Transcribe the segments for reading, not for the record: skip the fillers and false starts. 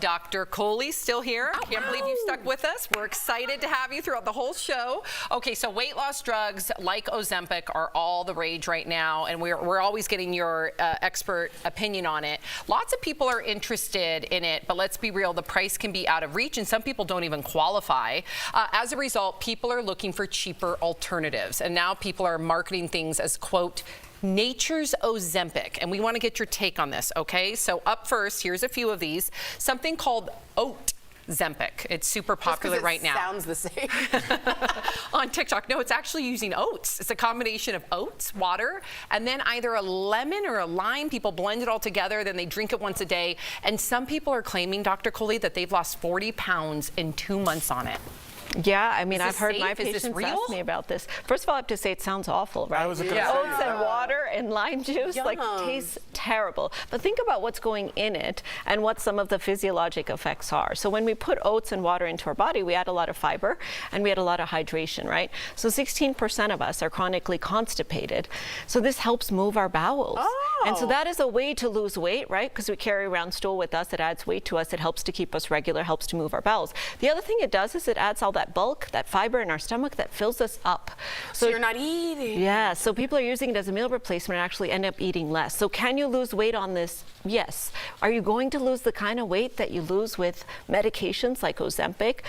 Dr. Coley's still here. I can't believe you stuck with us. We're excited to have you throughout the whole show. Okay, so weight loss drugs like Ozempic are all the rage right now, and we're always getting your expert opinion on it. Lots of people are interested in it, but let's be real, the price can be out of reach, and some people don't even qualify. As a result, people are looking for cheaper alternatives, and now people are marketing things as, quote, nature's Ozempic, and we want to get your take on this, okay? So up first, here's a few of these. Something called Oat-zempic. It's super popular right now. Sounds the same. On TikTok. No, it's actually using oats. It's a combination of oats, water, and then either a lemon or a lime. People blend it all together, then they drink it once a day. And some people are claiming, Dr. Coley, that they've lost 40 pounds in 2 months on it. Yeah, I mean, I've heard safe? my patients ask me about this. First of all, I have to say it sounds awful, right? I was gonna say Oats and water and lime juice, Yum. like, tastes terrible. But think about what's going in it and what some of the physiologic effects are. So when we put oats and water into our body, we add a lot of fiber and we add a lot of hydration, right? So 16% of us are chronically constipated. So this helps move our bowels. Oh. And so that is a way to lose weight, right? Because we carry around stool with us. It adds weight to us. It helps to keep us regular, helps to move our bowels. The other thing it does is it adds all that bulk, that fiber in our stomach that fills us up. So you're not eating. Yeah, so people are using it as a meal replacement and actually end up eating less. So can you lose weight on this? Yes. Are you going to lose the kind of weight that you lose with medications like Ozempic?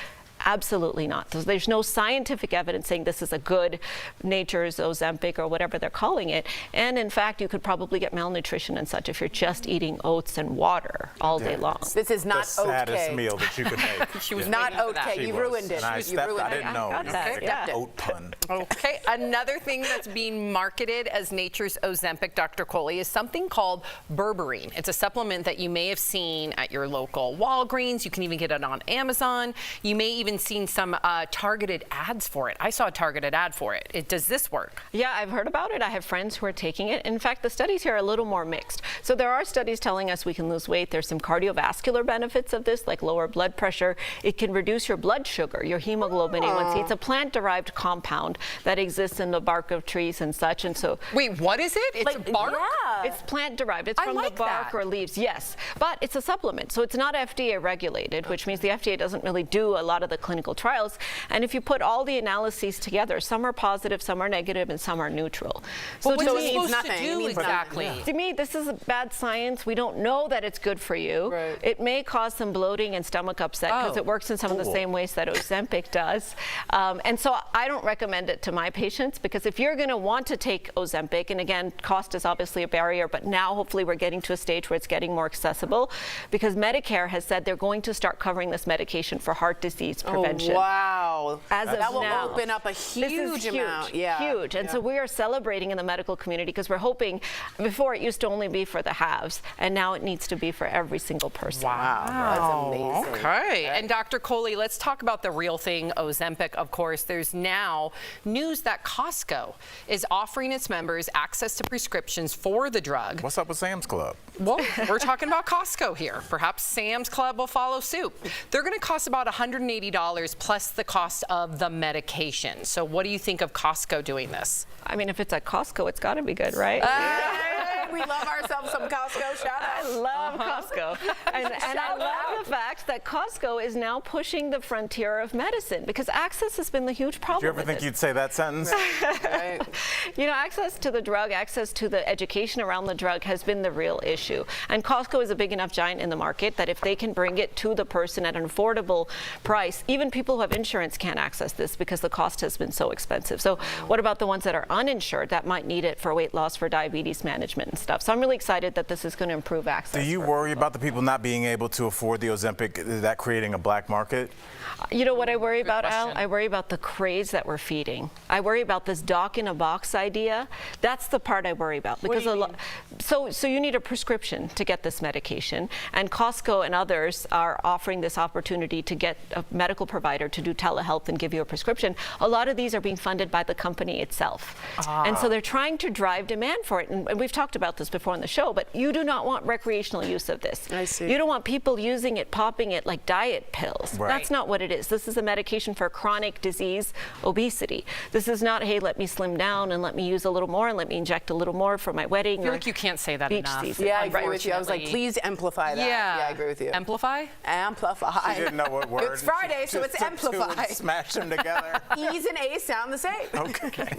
Absolutely not. There's no scientific evidence saying this is a good nature's Ozempic or whatever they're calling it. And in fact, you could probably get malnutrition and such if you're just eating oats and water all day long. This is not the saddest okay. meal that you could make. She was Not waiting for that. okay. You ruined it. And I didn't know. got that, yeah. Oat pun. Okay, another thing that's being marketed as nature's Ozempic, Dr. Coley, is something called Berberine. It's a supplement that you may have seen at your local Walgreens. You can even get it on Amazon. You may even seen some targeted ads for it. I saw a targeted ad for it. Does this work? Yeah, I've heard about it. I have friends who are taking it. In fact, the studies here are a little more mixed. So there are studies telling us we can lose weight. There's some cardiovascular benefits of this, like lower blood pressure. It can reduce your blood sugar, your hemoglobin A1C. It's a plant-derived compound that exists in the bark of trees and such. And so, wait, what is it? It's Like, bark? yeah. it's plant-derived. It's I from like the bark that. or leaves, yes. But it's a supplement, so it's not FDA regulated, which means the FDA doesn't really do a lot of the clinical trials. And if you put all the analyses together, some are positive, some are negative, and some are neutral. So to what's me, it supposed nothing. to It do means exactly? to me, this is bad science. We don't know that it's good for you. Right. It may cause some bloating and stomach upset because it works in some of the same ways that Ozempic does. And so I don't recommend it to my patients, because if you're going to want to take Ozempic, and again, cost is obviously a barrier, but now hopefully we're getting to a stage where it's getting more accessible, because Medicare has said they're going to start covering this medication for heart disease prevention. Oh, wow. As of that will now. open up a This is huge amount. Yeah. Huge. And so we are celebrating in the medical community, because we're hoping, before it used to only be for the haves, and now it needs to be for every single person. Wow. That's amazing. Okay. And Dr. Coley, let's talk about the real thing, Ozempic, of course. There's now news that Costco is offering its members access to prescriptions for the drug. What's up with Sam's Club? Well, we're talking about Costco here. Perhaps Sam's Club will follow suit. They're going to cost about $180 plus the cost of the medication. So what do you think of Costco doing this? I mean, if it's at Costco, it's got to be good, right? We love ourselves some Costco. Shout out. I love Costco. And I love the fact that Costco is now pushing the frontier of medicine, because access has been the huge problem. Do you ever with think it. you'd say that sentence? Right. You know, access to the drug, access to the education around the drug has been the real issue. And Costco is a big enough giant in the market that if they can bring it to the person at an affordable price, even people who have insurance can't access this because the cost has been so expensive. So what about the ones that are uninsured that might need it for weight loss, for diabetes management and stuff? So I'm really excited that this is going to improve access. Do you worry about the people not being able to afford the Ozempic, is that creating a black market? You know what I worry about, Al? question. I worry about the craze that we're feeding. I worry about this doc in a box idea. That's the part I worry about. Because so you need a prescription to get this medication, and Costco and others are offering this opportunity to get a medical provider to do telehealth and give you a prescription. A lot of these are being funded by the company itself. And so they're trying to drive demand for it. And we've talked about this before on the show, but you do not want recreational use of this. I see. You don't want people using it popping it like diet pills. Right. That's not what it is. This is a medication for chronic disease, obesity. This is not, hey, let me slim down and let me use a little more and let me inject a little more for my wedding. I feel like you can't say that beach enough. season. Yeah, I agree with you. I was like, Unfortunately. please amplify that. Yeah. I agree with you. Amplify? Amplify. She didn't know what word. It's Friday, so Just it's took two and amplify. smashed them together. E's and A's sound the same. Okay.